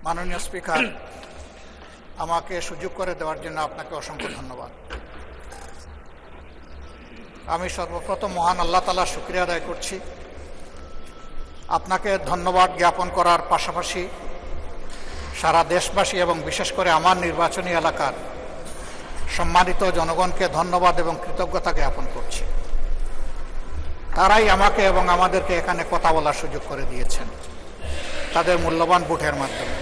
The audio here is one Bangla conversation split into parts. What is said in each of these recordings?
মাননীয় স্পিকার, আমাকে সুযোগ করে দেওয়ার জন্য আপনাকে অসংখ্য ধন্যবাদ। আমি সর্বপ্রথম মহান আল্লাহ তাআলার শুকরিয়া আদায় করছি। আপনাকে ধন্যবাদ জ্ঞাপন করার পাশাপাশি সারা দেশবাসী এবং বিশেষ করে আমার নির্বাচনী এলাকার সম্মানিত জনগণকে ধন্যবাদ এবং কৃতজ্ঞতা জ্ঞাপন করছি। তারাই আমাকে এবং আমাদেরকে এখানে কথা বলার সুযোগ করে দিয়েছেন তাদের মূল্যবান ভোটের মাধ্যমে।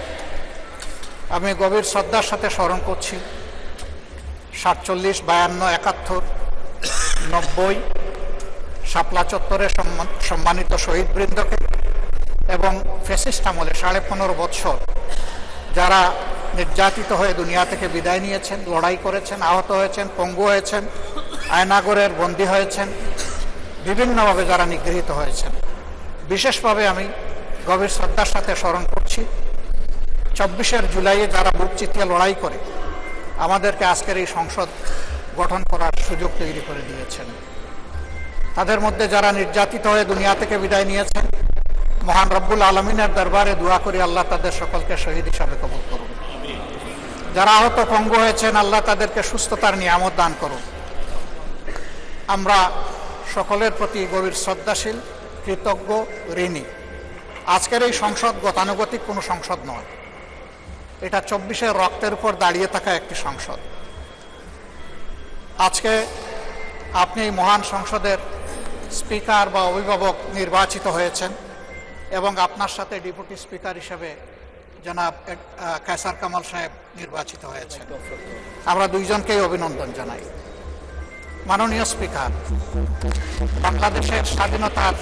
আমি গভীর শ্রদ্ধার সাথে স্মরণ করছি 47, 52, 71, 90 শাপলা চত্বরে সম্মানিত শহীদবৃন্দকে এবং ফ্যাসিস্ট আমলে 15.5 বছর যারা নির্যাতিত হয়ে দুনিয়া থেকে বিদায় নিয়েছেন, লড়াই করেছেন, আহত হয়েছেন, পঙ্গু হয়েছেন, আয়নাগরের বন্দী হয়েছেন, বিভিন্নভাবে যারা নিগৃহীত হয়েছেন, বিশেষভাবে আমি গভীর শ্রদ্ধার সাথে স্মরণ করছি 24 জুলাইয়ে যারা বুক চিতিয়ে লড়াই করে আমাদেরকে আজকের এই সংসদ গঠন করার সুযোগ তৈরি করে দিয়েছেন। তাদের মধ্যে যারা নির্যাতিত হয়ে দুনিয়া থেকে বিদায় নিয়েছেন, মহান রব্বুল আলমিনের দরবারে দোয়া করি আল্লাহ তাদের সকলকে শহীদ হিসাবে কবুল করুন। যারা আহত পঙ্গু হয়েছেন, আল্লাহ তাদেরকে সুস্থতার নিয়ামত দান করুন। আমরা সকলের প্রতি গভীর শ্রদ্ধাশীল, কৃতজ্ঞ, ঋণী। আজকের এই সংসদ গতানুগতিক কোনো সংসদ নয়, এটা 24 রক্তের উপর দাঁড়িয়ে থাকা একটি সংসদ। আজকে আপনি এই মহান সংসদের স্পিকার বা অভিভাবক নির্বাচিত হয়েছেন এবং আপনার সাথে ডেপুটি স্পিকার হিসেবে জনাব কায়সার কামাল সাহেব নির্বাচিত হয়েছেন। আমরা দুইজনকেই অভিনন্দন জানাই। মাননীয় স্পিকার, বাংলাদেশের স্বাধীনতার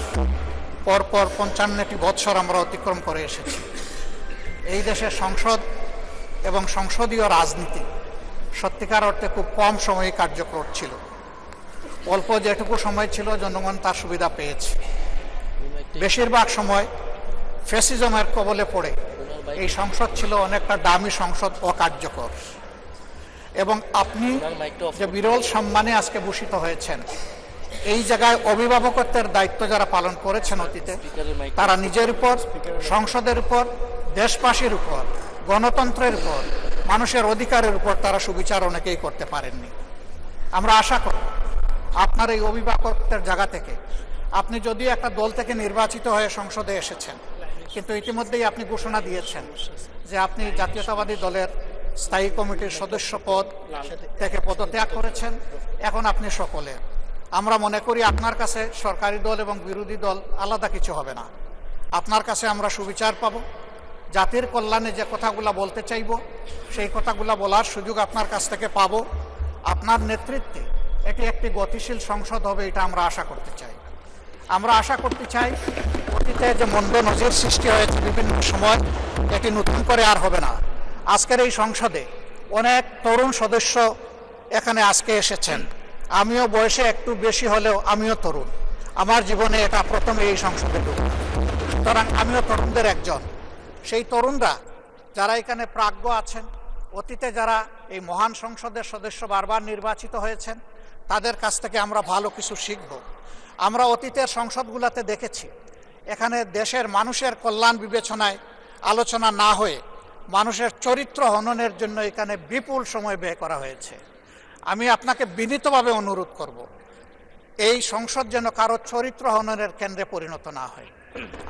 পরপর 55টি বৎসর আমরা অতিক্রম করে এসেছি। এই দেশের সংসদ এবং সংসদীয় রাজনীতি সত্যিকার অর্থে খুব কম সময়ে কার্যকর ছিল। অল্প যেটুকু সময় ছিল জনগণ তার সুবিধা পেয়েছে। বেশিরভাগ সময় ফ্যাসিজমের কবলে পড়ে এই সংসদ ছিল অনেকটা দামি সংসদ, অকার্যকর। এবং আপনি যে বিরল সম্মানে আজকে ভূষিত হয়েছেন, এই জায়গায় অভিভাবকত্বের দায়িত্ব যারা পালন করেছেন অতীতে, তারা নিজের উপর, সংসদের উপর, দেশবাসীর উপর, গণতন্ত্রের উপর, মানুষের অধিকারের উপর তারা সুবিচার অনেকেই করতে পারেননি। আমরা আশা করি আপনার এই অভিভাবকত্বের জায়গা থেকে, আপনি যদিও একটা দল থেকে নির্বাচিত হয়ে সংসদে এসেছেন, কিন্তু ইতিমধ্যেই আপনি ঘোষণা দিয়েছেন যে আপনি জাতীয়তাবাদী দলের স্থায়ী কমিটির সদস্য পদ থেকে পদত্যাগ করেছেন। এখন আপনি সকলে, আমরা মনে করি আপনার কাছে সরকারি দল এবং বিরোধী দল আলাদা কিছু হবে না। আপনার কাছে আমরা সুবিচার পাব, জাতির কল্যাণে যে কথাগুলো বলতে চাইব সেই কথাগুলো বলার সুযোগ আপনার কাছ থেকে পাব। আপনার নেতৃত্বে এটি একটি গতিশীল সংসদ হবে, এটা আমরা আশা করতে চাই। আমরা আশা করতে চাই অতীতে যে মন্দ নজির সৃষ্টি হয়েছে বিভিন্ন সময়, এটি নতুন করে আর হবে না। আজকের এই সংসদে অনেক তরুণ সদস্য এখানে আজকে এসেছেন। আমিও বয়সে একটু বেশি হলেও আমিও তরুণ। আমার জীবনে এটা প্রথম এই সংসদে ঢুকল, সুতরাং আমিও তরুণদের একজন। সেই তরুণরা যারা এখানে প্রাজ্ঞ আছেন, অতীতে যারা এই মহান সংসদের সদস্য বারবার নির্বাচিত হয়েছেন, তাদের কাছ থেকে আমরা ভালো কিছু শিখব। আমরা অতীতের সংসদগুলোতে দেখেছি এখানে দেশের মানুষের কল্যাণ বিবেচনায় আলোচনা না হয়ে মানুষের চরিত্র হননের জন্য এখানে বিপুল সময় ব্যয় করা হয়েছে। আমি আপনাকে বিনীতভাবে অনুরোধ করব, এই সংসদ যেন কারো চরিত্র হননের কেন্দ্রে পরিণত না হয়।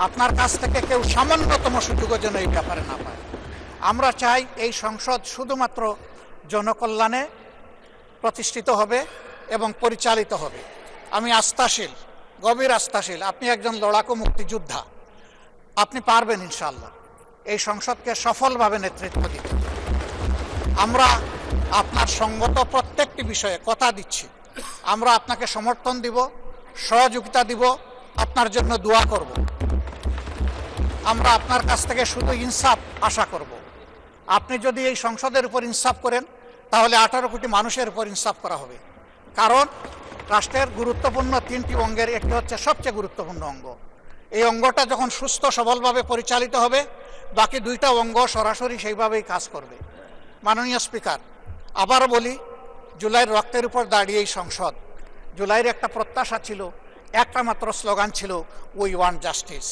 আপনার কাছ থেকে কেউ সামান্যতম সুযোগও যেন এই ব্যাপারে না পায়। আমরা চাই এই সংসদ শুধুমাত্র জনকল্যাণে প্রতিষ্ঠিত হবে এবং পরিচালিত হবে। আমি আস্থাশীল, গভীর আস্থাশীল, আপনি একজন লড়াকু মুক্তিযোদ্ধা, আপনি পারবেন ইনশাআল্লাহ এই সংসদকে সফলভাবে নেতৃত্ব দিতে। আমরা আপনার সঙ্গত প্রত্যেকটি বিষয়ে কথা দিচ্ছি, আমরা আপনাকে সমর্থন দিব, সহযোগিতা দিব, আপনার জন্য দোয়া করব। আমরা আপনার কাছ থেকে শুধু ইনসাফ আশা করব। আপনি যদি এই সংসদের উপর ইনসাফ করেন, তাহলে 18 কোটি মানুষের উপর ইনসাফ করা হবে। কারণ রাষ্ট্রের গুরুত্বপূর্ণ 3টি অঙ্গের একটি হচ্ছে সবচেয়ে গুরুত্বপূর্ণ অঙ্গ। এই অঙ্গটা যখন সুস্থ সবলভাবে পরিচালিত হবে, বাকি 2টা অঙ্গ সরাসরি সেইভাবেই কাজ করবে। মাননীয় স্পিকার, আবারও বলি, জুলাইয়ের রক্তের উপর দাঁড়িয়ে এই সংসদ, জুলাইয়ের একটা প্রত্যাশা ছিল, একটা মাত্র স্লোগান ছিল, উই ওয়ান্ট জাস্টিস।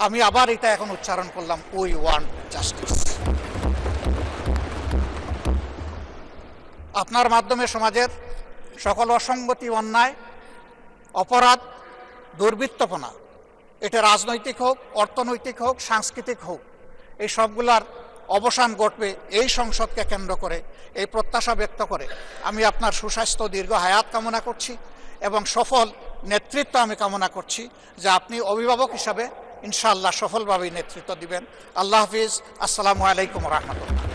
আমি আবার এটা এখন উচ্চারণ করলাম, উই ওয়ান্ট জাস্টিস। আপনার মাধ্যমে সমাজের সকল অসঙ্গতি, অন্যায়, অপরাধ, দুর্বৃত্তপনা, এটা রাজনৈতিক হোক, অর্থনৈতিক হোক, সাংস্কৃতিক হোক, এই সবগুলার অবসান ঘটবে এই সংসদকে কেন্দ্র করে, এই প্রত্যাশা ব্যক্ত করে আমি আপনার সুস্বাস্থ্য, দীর্ঘ হায়াত কামনা করছি এবং সফল নেতৃত্ব আমি কামনা করছি, যে আপনি অভিভাবক হিসাবে ইনশাআল্লাহ সফলভাবেই নেতৃত্ব দিবেন। আল্লাহ হাফিজ। আসসালামু আলাইকুম রহমতুল্লাহ।